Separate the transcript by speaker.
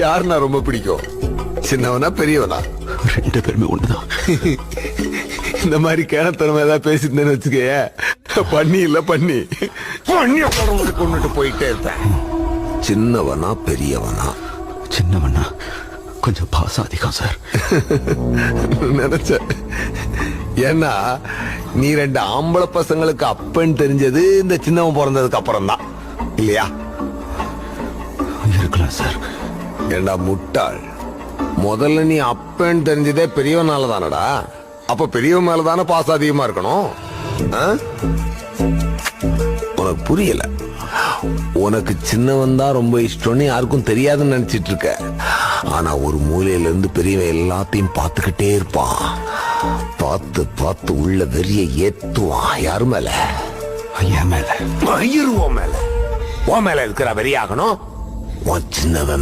Speaker 1: யாருன்னா ரொம்ப பிடிக்கும், சின்னவனா பெரியவனா?
Speaker 2: 2 பேருமே ஒண்ணுதான்.
Speaker 1: இந்த மாதிரி கேனத்தனமா ஏதாவது பேசிருந்தேன்னு வச்சுக்கயே, பண்ணி இல்ல பண்ணி பண்ணிய கொண்டுட்டு போயிட்டே இருப்பேன். சின்னவனா பெரியவனா?
Speaker 2: சின்னவண்ணா கொஞ்சம் பாசம் அதிகம் சார்.
Speaker 1: நினைச்சேன். ஏன்னா நீ 2 ஆம்பளை பசங்களுக்கு அப்பன்னு தெரிஞ்சது இந்த சின்னவன் பிறந்ததுக்கு அப்புறம் தான் இல்லையா?
Speaker 2: இருக்கலாம் சார்.
Speaker 1: ஏண்டா முட்டாள், முதல்ல நீ அப்பன்னு தெரிஞ்சதே பெரியவனால தானடா. அப்ப பெரியவன் மேலதானே பாசம் அதிகமா இருக்கணும். ஆ? உனக்கு புரியல. உனக்கு சின்னவன் தான் ரொம்ப இஷ்டம்னு யாருக்கும் தெரியாதுன்னு நினைச்சிட்டு இருக்க. ஆனா ஒரு மூலையில இருந்து பெரியவன் எல்லாத்தையும் பார்த்துக்கிட்டே இருப்பான். பார்த்து பார்த்து உள்ள வெறிய ஏத்துவான். யாரு மேல?
Speaker 2: ஐயா மேல.
Speaker 1: மயிருவோம் மேல. உன் மேல இருக்கிற வெறியாகணும் உன் சின்னவன் மேல.